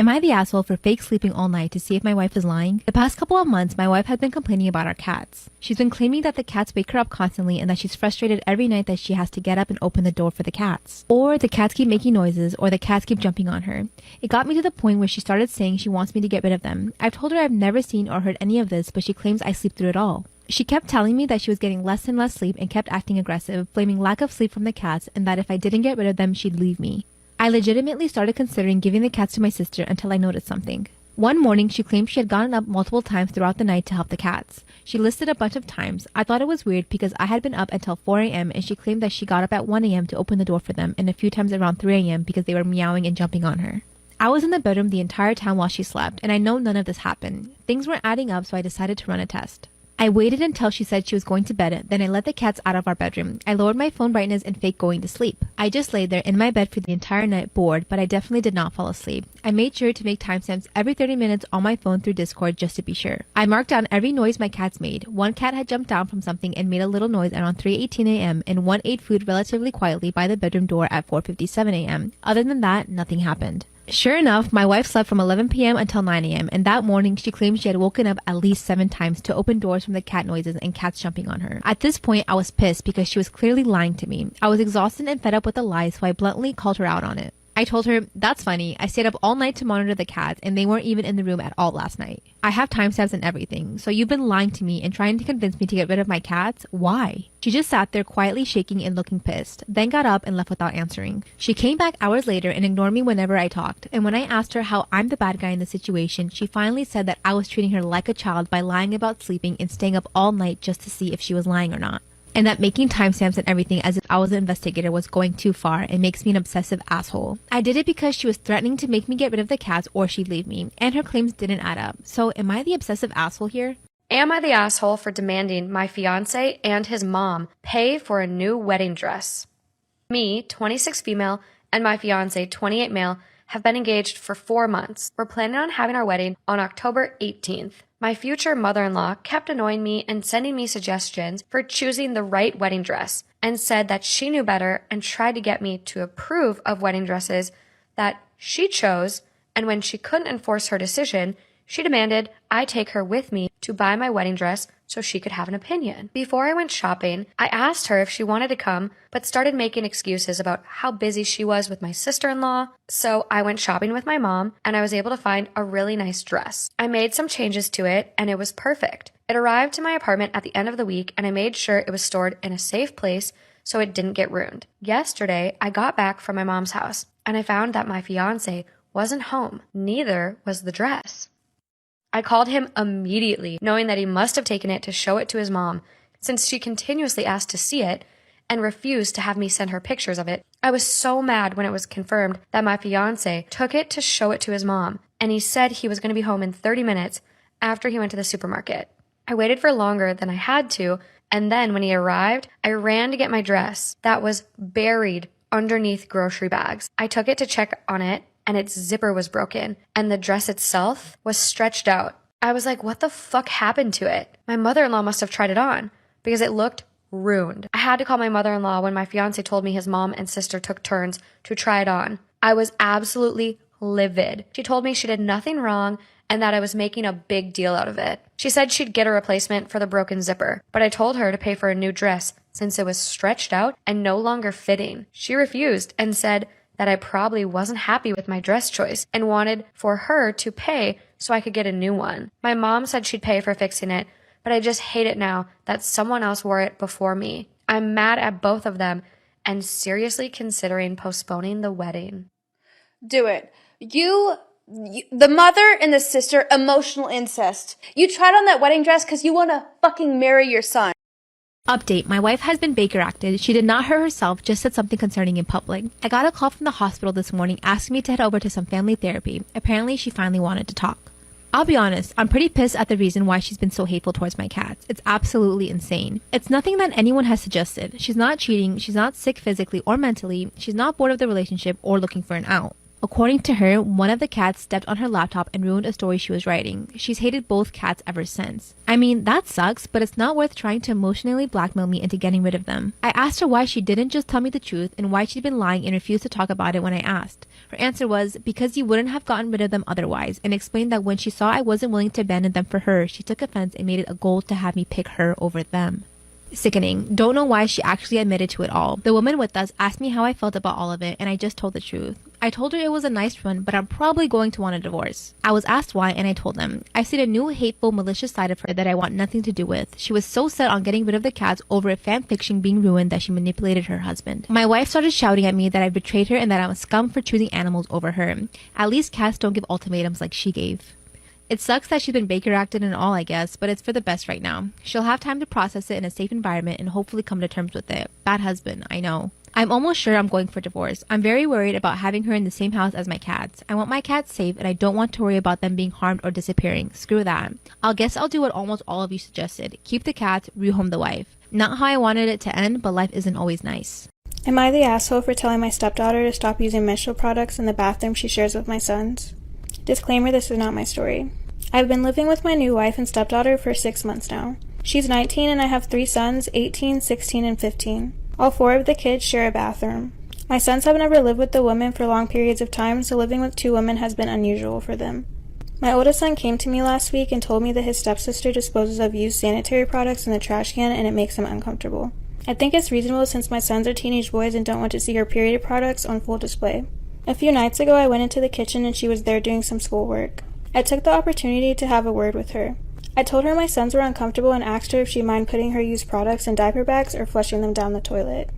Am I the asshole for fake sleeping all night to see if my wife is lying? The past couple of months, my wife has been complaining about our cats. She's been claiming that the cats wake her up constantly and that she's frustrated every night that she has to get up and open the door for the cats. Or the cats keep making noises, or the cats keep jumping on her. It got me to the point where she started saying she wants me to get rid of them. I've told her I've never seen or heard any of this, but she claims I sleep through it all. She kept telling me that she was getting less and less sleep and kept acting aggressive, blaming lack of sleep from the cats and that if I didn't get rid of them, she'd leave me. I legitimately started considering giving the cats to my sister until I noticed something. One morning, she claimed she had gotten up multiple times throughout the night to help the cats. She listed a bunch of times. I thought it was weird because I had been up until 4 a.m. and she claimed that she got up at 1 a.m. to open the door for them and a few times around 3 a.m. because they were meowing and jumping on her. I was in the bedroom the entire time while she slept, and I know none of this happened. Things weren't adding up, so I decided to run a test. I waited until she said she was going to bed, then I let the cats out of our bedroom. I lowered my phone brightness and faked going to sleep. I just laid there in my bed for the entire night bored, but I definitely did not fall asleep. I made sure to make timestamps every 30 minutes on my phone through Discord just to be sure. I marked down every noise my cats made. One cat had jumped down from something and made a little noise around 3:18 a.m. and one ate food relatively quietly by the bedroom door at 4:57 a.m. Other than that, nothing happened. Sure enough, my wife slept from 11 p.m. until 9 a.m. and that morning she claimed she had woken up at least 7 times to open doors from the cat noises and cats jumping on her. At this point, I was pissed because she was clearly lying to me. I was exhausted and fed up with the lies, so I bluntly called her out on it. I told her, that's funny, I stayed up all night to monitor the cats and they weren't even in the room at all last night. I have timestamps and everything, so you've been lying to me and trying to convince me to get rid of my cats? Why? She just sat there quietly shaking and looking pissed, then got up and left without answering. She came back hours later and ignored me whenever I talked, and when I asked her how I'm the bad guy in the situation, she finally said that I was treating her like a child by lying about sleeping and staying up all night just to see if she was lying or not. And that making timestamps and everything as if I was an investigator was going too far and makes me an obsessive asshole. I did it because she was threatening to make me get rid of the cats or she'd leave me, and her claims didn't add up. So am I the obsessive asshole here? Am I the asshole for demanding my fiancé and his mom pay for a new wedding dress? Me, 26 female, and my fiancé, 28 male, have been engaged for 4 months. We're planning on having our wedding on October 18th. My future mother-in-law kept annoying me and sending me suggestions for choosing the right wedding dress and said that she knew better and tried to get me to approve of wedding dresses that she chose, and when she couldn't enforce her decision, she demanded I take her with me to buy my wedding dress so she could have an opinion. Before I went shopping, I asked her if she wanted to come, but started making excuses about how busy she was with my sister-in-law. So I went shopping with my mom, and I was able to find a really nice dress. I made some changes to it, and it was perfect. It arrived to my apartment at the end of the week, and I made sure it was stored in a safe place so it didn't get ruined. Yesterday, I got back from my mom's house, and I found that my fiancé wasn't home. Neither was the dress. I called him immediately, knowing that he must have taken it to show it to his mom, since she continuously asked to see it and refused to have me send her pictures of it. I was so mad when it was confirmed that my fiancé took it to show it to his mom, and he said he was going to be home in 30 minutes after he went to the supermarket. I waited for longer than I had to, and then when he arrived, I ran to get my dress that was buried underneath grocery bags. I took it to check on it, and its zipper was broken, and the dress itself was stretched out. I was like, what the fuck happened to it? My mother-in-law must have tried it on, because it looked ruined. I had to call my mother-in-law when my fiancé told me his mom and sister took turns to try it on. I was absolutely livid. She told me she did nothing wrong and that I was making a big deal out of it. She said she'd get a replacement for the broken zipper, but I told her to pay for a new dress since it was stretched out and no longer fitting. She refused and said that I probably wasn't happy with my dress choice and wanted for her to pay so I could get a new one. My mom said she'd pay for fixing it, but I just hate it now that someone else wore it before me. I'm mad at both of them and seriously considering postponing the wedding. Do it. The mother and the sister, emotional incest. You tried on that wedding dress because you want to fucking marry your son. Update, my wife has been Baker acted. She did not hurt herself, just said something concerning in public. I got a call from the hospital this morning asking me to head over to some family therapy. Apparently, she finally wanted to talk. I'll be honest, I'm pretty pissed at the reason why she's been so hateful towards my cats. It's absolutely insane. It's nothing that anyone has suggested. She's not cheating, she's not sick physically or mentally, she's not bored of the relationship or looking for an out. According to her, one of the cats stepped on her laptop and ruined a story she was writing. She's hated both cats ever since. I mean, that sucks, but it's not worth trying to emotionally blackmail me into getting rid of them. I asked her why she didn't just tell me the truth and why she'd been lying and refused to talk about it when I asked. Her answer was, because you wouldn't have gotten rid of them otherwise, and explained that when she saw I wasn't willing to abandon them for her, she took offense and made it a goal to have me pick her over them. Sickening. Don't know why she actually admitted to it all. The woman with us asked me how I felt about all of it, and I just told the truth. I told her it was a nice run, but I'm probably going to want a divorce. I was asked why, and I told them. I see a new hateful, malicious side of her that I want nothing to do with. She was so set on getting rid of the cats over a fan fiction being ruined that she manipulated her husband. My wife started shouting at me that I betrayed her and that I'm a scum for choosing animals over her. At least cats don't give ultimatums like she gave. It sucks that she's been Baker acted and all, I guess, but it's for the best right now. She'll have time to process it in a safe environment and hopefully come to terms with it. Bad husband, I know. I'm almost sure I'm going for divorce. I'm very worried about having her in the same house as my cats. I want my cats safe and I don't want to worry about them being harmed or disappearing. Screw that. I'll do what almost all of you suggested. Keep the cats, rehome the wife. Not how I wanted it to end, but life isn't always nice. Am I the asshole for telling my stepdaughter to stop using menstrual products in the bathroom she shares with my sons? Disclaimer, this is not my story. I've been living with my new wife and stepdaughter for 6 months now. She's 19 and I have 3 sons, 18, 16, and 15. All 4 of the kids share a bathroom. My sons have never lived with the woman for long periods of time, so living with 2 women has been unusual for them. My oldest son came to me last week and told me that his stepsister disposes of used sanitary products in the trash can and it makes him uncomfortable. I think it's reasonable since my sons are teenage boys and don't want to see her period products on full display. A few nights ago I went into the kitchen and she was there doing some schoolwork. I took the opportunity to have a word with her. I told her my sons were uncomfortable and asked her if she'd mind putting her used products in diaper bags or flushing them down the toilet.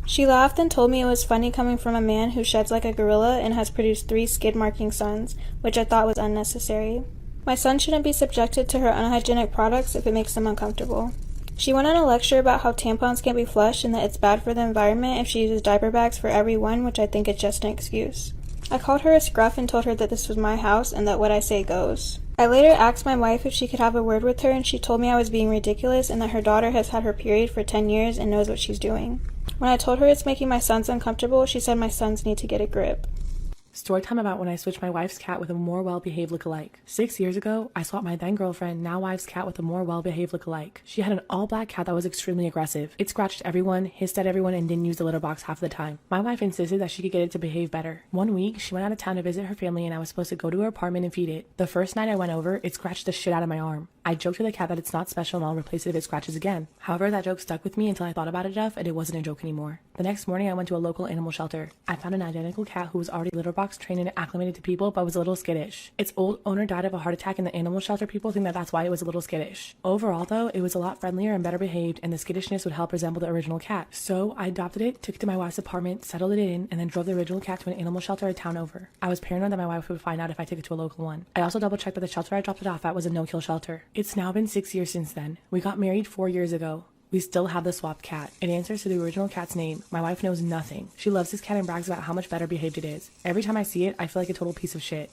She laughed and told me it was funny coming from a man who sheds like a gorilla and has produced 3 skid-marking sons, which I thought was unnecessary. My son shouldn't be subjected to her unhygienic products if it makes them uncomfortable. She went on a lecture about how tampons can't be flushed and that it's bad for the environment if she uses diaper bags for every one, which I think is just an excuse. I called her a scruff and told her that this was my house and that what I say goes. I later asked my wife if she could have a word with her and she told me I was being ridiculous and that her daughter has had her period for 10 years and knows what she's doing. When I told her it's making my sons uncomfortable, she said my sons need to get a grip. Storytime about when I switched my wife's cat with a more well-behaved lookalike. 6 years ago, I swapped my then-girlfriend, now wife's cat with a more well-behaved lookalike. She had an all-black cat that was extremely aggressive. It scratched everyone, hissed at everyone, and didn't use the litter box half the time. My wife insisted that she could get it to behave better. One week, she went out of town to visit her family and I was supposed to go to her apartment and feed it. The first night I went over, it scratched the shit out of my arm. I joked to the cat that it's not special and I'll replace it if it scratches again. However, that joke stuck with me until I thought about it enough and it wasn't a joke anymore. The next morning, I went to a local animal shelter. I found an identical cat who was already litter box trained and acclimated to people but was a little skittish. Its old owner died of a heart attack and the animal shelter people think that that's why it was a little skittish. Overall though, it was a lot friendlier and better behaved and the skittishness would help resemble the original cat. So I adopted it, took it to my wife's apartment, settled it in, and then drove the original cat to an animal shelter a town over. I was paranoid that my wife would find out if I took it to a local one. I also double checked that the shelter I dropped it off at was a no-kill shelter. It's now been 6 years since then. We got married 4 years ago. We still have the swapped cat. It answers to the original cat's name. My wife knows nothing. She loves this cat and brags about how much better behaved it is. Every time I see it, I feel like a total piece of shit.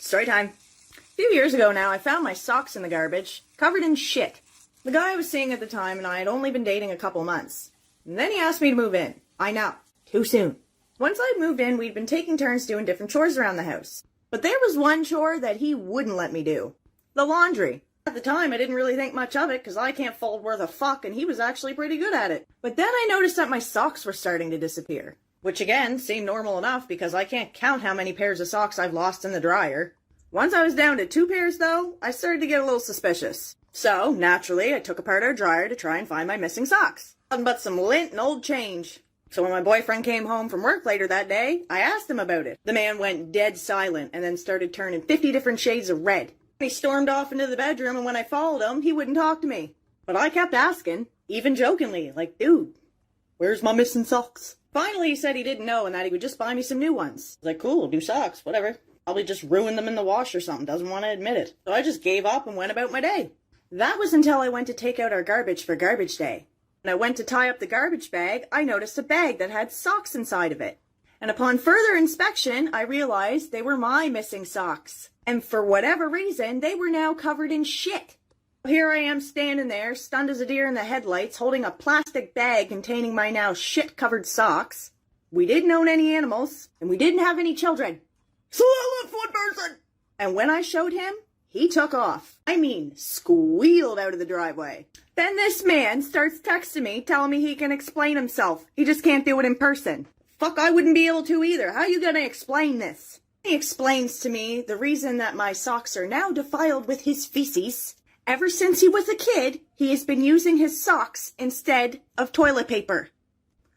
Storytime. A few years ago now, I found my socks in the garbage, covered in shit. The guy I was seeing at the time and I had only been dating a couple months. And then he asked me to move in. I know. Too soon. Once I'd moved in, we'd been taking turns doing different chores around the house. But there was one chore that he wouldn't let me do. The laundry. At the time, I didn't really think much of it because I can't fold worth a fuck and he was actually pretty good at it. But then I noticed that my socks were starting to disappear. Which again, seemed normal enough because I can't count how many pairs of socks I've lost in the dryer. Once I was down to 2 pairs though, I started to get a little suspicious. So, naturally, I took apart our dryer to try and find my missing socks. Nothing but some lint and old change. So when my boyfriend came home from work later that day, I asked him about it. The man went dead silent and then started turning 50 different shades of red. He stormed off into the bedroom, and when I followed him, he wouldn't talk to me. But I kept asking, even jokingly, like, dude, where's my missing socks? Finally, he said he didn't know and that he would just buy me some new ones. I was like, cool, new socks, whatever. Probably just ruined them in the wash or something, doesn't want to admit it. So I just gave up and went about my day. That was until I went to take out our garbage for garbage day. When I went to tie up the garbage bag, I noticed a bag that had socks inside of it. And upon further inspection, I realized they were my missing socks. And for whatever reason, they were now covered in shit. Here I am standing there, stunned as a deer in the headlights, holding a plastic bag containing my now shit-covered socks. We didn't own any animals, and we didn't have any children. So I left one person! And when I showed him, he took off. I mean, squealed out of the driveway. Then this man starts texting me, telling me he can explain himself. He just can't do it in person. Fuck, I wouldn't be able to either. How you gonna explain this? He explains to me the reason that my socks are now defiled with his feces. Ever since he was a kid, he has been using his socks instead of toilet paper.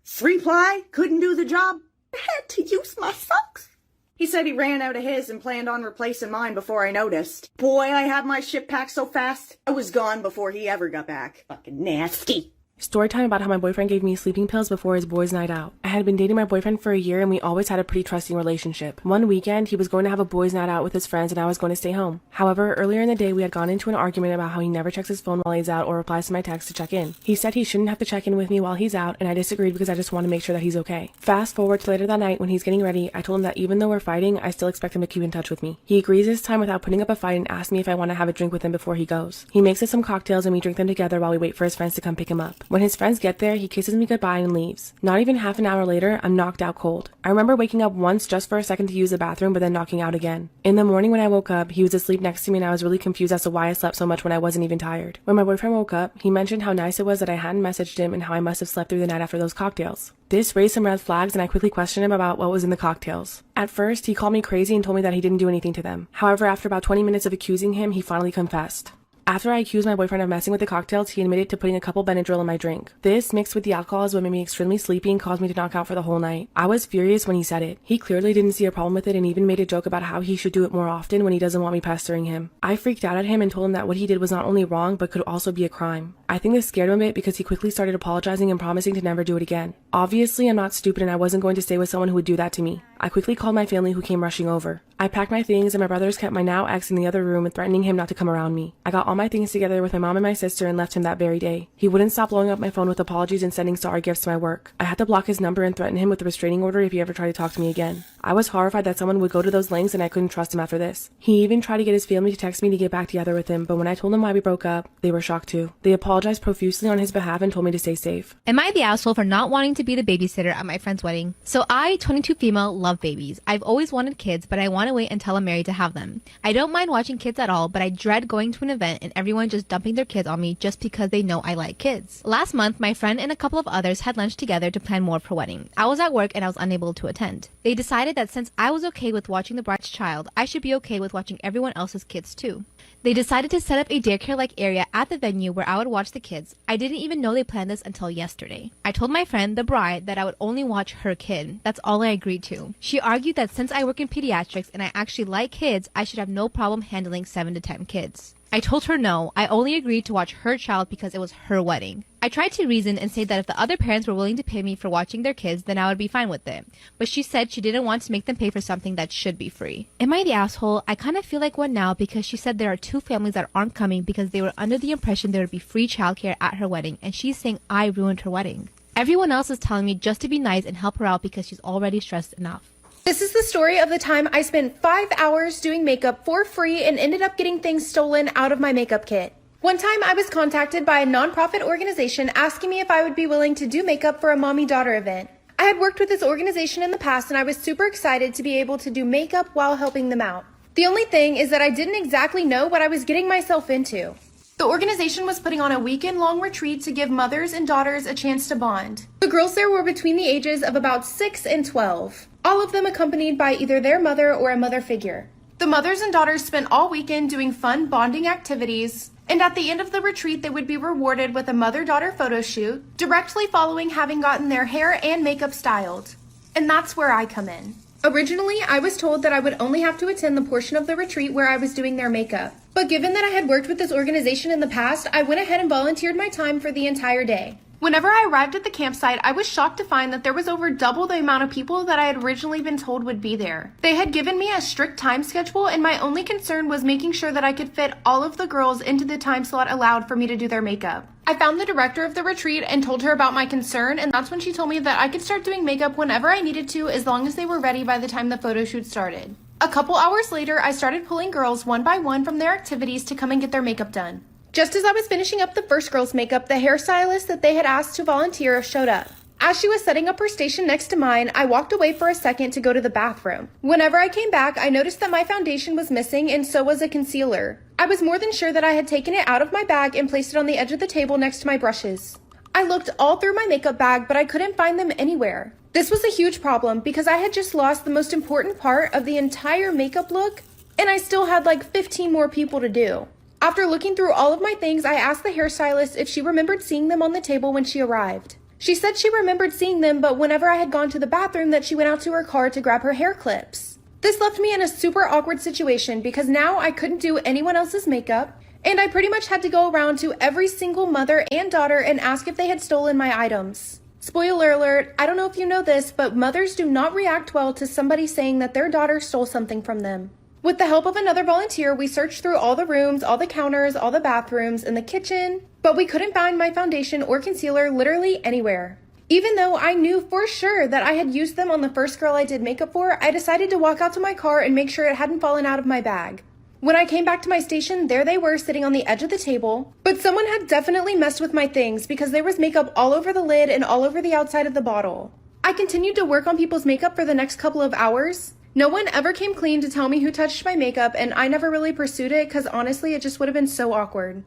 3-ply couldn't do the job. I had to use my socks. He said he ran out of his and planned on replacing mine before I noticed. Boy, I had my shit packed so fast, I was gone before he ever got back. Fucking nasty. Storytime about how my boyfriend gave me sleeping pills before his boys' night out. I had been dating my boyfriend for a year and we always had a pretty trusting relationship. One weekend, he was going to have a boys' night out with his friends and I was going to stay home. However, earlier in the day, we had gone into an argument about how he never checks his phone while he's out or replies to my text to check in. He said he shouldn't have to check in with me while he's out and I disagreed because I just want to make sure that he's okay. Fast forward to later that night when he's getting ready, I told him that even though we're fighting, I still expect him to keep in touch with me. He agrees this time without putting up a fight and asks me if I want to have a drink with him before he goes. He makes us some cocktails and we drink them together while we wait for his friends to come pick him up. When his friends get there, he kisses me goodbye and leaves. Not even half an hour later, I'm knocked out cold. I remember waking up once just for a second to use the bathroom, but then knocking out again. In the morning when I woke up, he was asleep next to me and I was really confused as to why I slept so much when I wasn't even tired. When my boyfriend woke up, he mentioned how nice it was that I hadn't messaged him and how I must have slept through the night after those cocktails. This raised some red flags and I quickly questioned him about what was in the cocktails. At first, he called me crazy and told me that he didn't do anything to them. However, after about 20 minutes of accusing him, he finally confessed. After I accused my boyfriend of messing with the cocktails, he admitted to putting a couple Benadryl in my drink. This, mixed with the alcohol, is what made me extremely sleepy and caused me to knock out for the whole night. I was furious when he said it. He clearly didn't see a problem with it and even made a joke about how he should do it more often when he doesn't want me pestering him. I freaked out at him and told him that what he did was not only wrong, but could also be a crime. I think this scared him a bit because he quickly started apologizing and promising to never do it again. Obviously, I'm not stupid and I wasn't going to stay with someone who would do that to me. I quickly called my family who came rushing over. I packed my things and my brothers kept my now ex in the other room and threatening him not to come around me. I got all my things together with my mom and my sister and left him that very day. He wouldn't stop blowing up my phone with apologies and sending sorry gifts to my work. I had to block his number and threaten him with a restraining order if he ever tried to talk to me again. I was horrified that someone would go to those lengths and I couldn't trust him after this. He even tried to get his family to text me to get back together with him, but when I told them why we broke up, they were shocked too. They apologized profusely on his behalf and told me to stay safe. Am I the asshole for not wanting to be the babysitter at my friend's wedding? So I, 22 female, love babies. I've always wanted kids, but I want to wait until I'm married to have them. I don't mind watching kids at all, but I dread going to an event and everyone just dumping their kids on me just because they know I like kids. Last month, my friend and a couple of others had lunch together to plan more for wedding. I was at work and I was unable to attend. They decided that since I was okay with watching the bride's child, I should be okay with watching everyone else's kids too. They decided to set up a daycare-like area at the venue where I would watch the kids. I didn't even know they planned this until yesterday. I told my friend, the bride, that I would only watch her kid. That's all I agreed to. She argued that since I work in pediatrics and I actually like kids, I should have no problem handling 7 to 10 kids. I told her no, I only agreed to watch her child because it was her wedding. I tried to reason and say that if the other parents were willing to pay me for watching their kids, then I would be fine with it. But she said she didn't want to make them pay for something that should be free. Am I the asshole? I kind of feel like one now because she said there are 2 families that aren't coming because they were under the impression there would be free childcare at her wedding, and she's saying I ruined her wedding. Everyone else is telling me just to be nice and help her out because she's already stressed enough. This is the story of the time I spent 5 hours doing makeup for free and ended up getting things stolen out of my makeup kit. One time I was contacted by a nonprofit organization asking me if I would be willing to do makeup for a mommy-daughter event. I had worked with this organization in the past and I was super excited to be able to do makeup while helping them out. The only thing is that I didn't exactly know what I was getting myself into. The organization was putting on a weekend-long retreat to give mothers and daughters a chance to bond. The girls there were between the ages of about 6 and 12, all of them accompanied by either their mother or a mother figure. The mothers and daughters spent all weekend doing fun bonding activities, and at the end of the retreat they would be rewarded with a mother-daughter photo shoot, directly following having gotten their hair and makeup styled. And that's where I come in. Originally, I was told that I would only have to attend the portion of the retreat where I was doing their makeup. But given that I had worked with this organization in the past, I went ahead and volunteered my time for the entire day. Whenever I arrived at the campsite, I was shocked to find that there was over double the amount of people that I had originally been told would be there. They had given me a strict time schedule, and my only concern was making sure that I could fit all of the girls into the time slot allowed for me to do their makeup. I found the director of the retreat and told her about my concern, and that's when she told me that I could start doing makeup whenever I needed to as long as they were ready by the time the photo shoot started. A couple hours later, I started pulling girls one by one from their activities to come and get their makeup done. Just as I was finishing up the first girl's makeup, the hairstylist that they had asked to volunteer showed up. As she was setting up her station next to mine, I walked away for a second to go to the bathroom. Whenever I came back, I noticed that my foundation was missing and so was a concealer. I was more than sure that I had taken it out of my bag and placed it on the edge of the table next to my brushes. I looked all through my makeup bag, but I couldn't find them anywhere. This was a huge problem because I had just lost the most important part of the entire makeup look, and I still had like 15 more people to do. After looking through all of my things, I asked the hairstylist if she remembered seeing them on the table when she arrived. She said she remembered seeing them, but whenever I had gone to the bathroom that she went out to her car to grab her hair clips. This left me in a super awkward situation because now I couldn't do anyone else's makeup, and I pretty much had to go around to every single mother and daughter and ask if they had stolen my items. Spoiler alert, I don't know if you know this, but mothers do not react well to somebody saying that their daughter stole something from them. With the help of another volunteer, we searched through all the rooms, all the counters, all the bathrooms, and the kitchen, but we couldn't find my foundation or concealer literally anywhere. Even though I knew for sure that I had used them on the first girl I did makeup for, I decided to walk out to my car and make sure it hadn't fallen out of my bag. When I came back to my station, there they were sitting on the edge of the table, but someone had definitely messed with my things because there was makeup all over the lid and all over the outside of the bottle. I continued to work on people's makeup for the next couple of hours. No one ever came clean to tell me who touched my makeup, and I never really pursued it because honestly, it just would have been so awkward.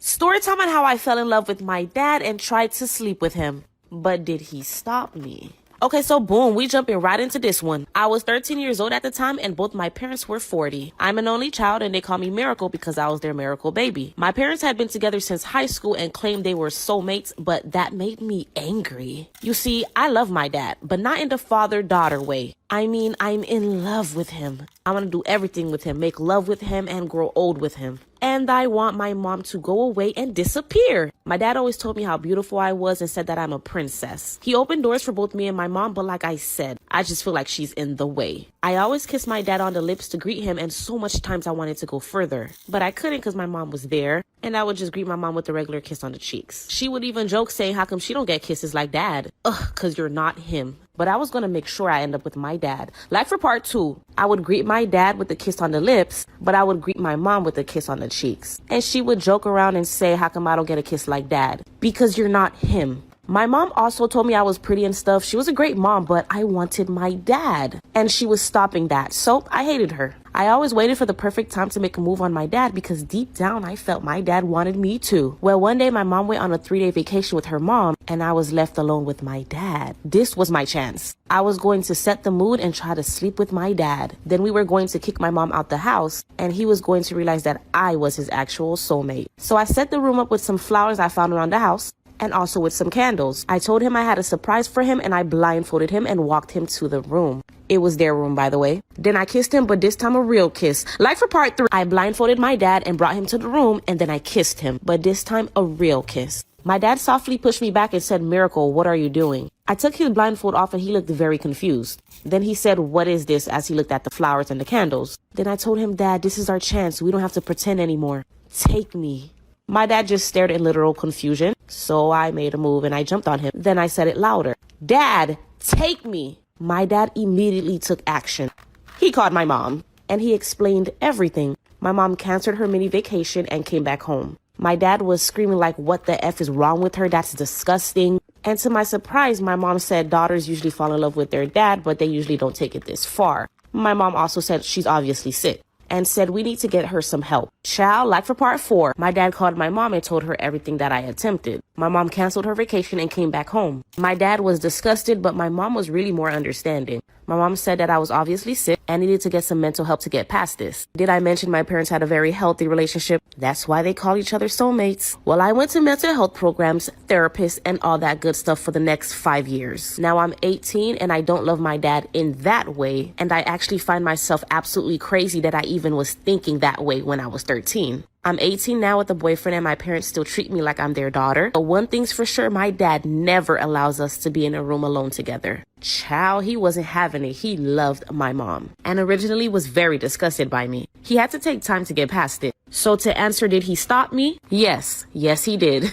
Storytime on how I fell in love with my dad and tried to sleep with him. But did he stop me? Okay, so boom, we jumping right into this one. I was 13 years old at the time and both my parents were 40. I'm an only child and they call me Miracle because I was their miracle baby. My parents had been together since high school and claimed they were soulmates, but that made me angry. You see, I love my dad, but not in the father-daughter way. I mean, I'm in love with him. I want to do everything with him, make love with him, and grow old with him. And I want my mom to go away and disappear. My dad always told me how beautiful I was and said that I'm a princess. He opened doors for both me and my mom, but like I said, I just feel like she's in the way. I always kiss my dad on the lips to greet him, and so much times I wanted to go further. But I couldn't because my mom was there, and I would just greet my mom with a regular kiss on the cheeks. She would even joke saying, how come she don't get kisses like dad? Ugh, because you're not him. But I was going to make sure I end up with my dad. Like for part 2, I would greet my dad with a kiss on the lips, but I would greet my mom with a kiss on the cheeks. And she would joke around and say, how come I don't get a kiss like dad? Because you're not him. My mom also told me I was pretty and stuff. She was a great mom, but I wanted my dad. And she was stopping that. So I hated her. I always waited for the perfect time to make a move on my dad because deep down I felt my dad wanted me too. Well, one day my mom went on a 3-day vacation with her mom and I was left alone with my dad. This was my chance. I was going to set the mood and try to sleep with my dad. Then we were going to kick my mom out the house and he was going to realize that I was his actual soulmate. So I set the room up with some flowers I found around the house and also with some candles. I told him I had a surprise for him and I blindfolded him and walked him to the room. It was their room, by the way. Then I kissed him, but this time a real kiss. Like for part 3, I blindfolded my dad and brought him to the room and then I kissed him, but this time a real kiss. My dad softly pushed me back and said, Miracle, what are you doing? I took his blindfold off and he looked very confused. Then he said, what is this, as he looked at the flowers and the candles. Then I told him, Dad, this is our chance. We don't have to pretend anymore. Take me. My dad just stared in literal confusion. So I made a move and I jumped on him. Then I said it louder. Dad, take me. My dad immediately took action. He called my mom and he explained everything. My mom canceled her mini vacation and came back home. My dad was screaming like, what the F is wrong with her? That's disgusting. And to my surprise, my mom said daughters usually fall in love with their dad, but they usually don't take it this far. My mom also said she's obviously sick and said we need to get her some help. Child, like for part 4, my dad called my mom and told her everything that I attempted. My mom canceled her vacation and came back home. My dad was disgusted, but my mom was really more understanding. My mom said that I was obviously sick and needed to get some mental help to get past this. Did I mention my parents had a very healthy relationship? That's why they call each other soulmates. Well, I went to mental health programs, therapists, and all that good stuff for the next 5 years. Now I'm 18 and I don't love my dad in that way, and I actually find myself absolutely crazy that I even was thinking that way when I was 13. I'm 18 now with a boyfriend and my parents still treat me like I'm their daughter. But one thing's for sure, my dad never allows us to be in a room alone together. Child, he wasn't having it. He loved my mom and originally was very disgusted by me. He had to take time to get past it. So to answer, did he stop me? Yes, he did.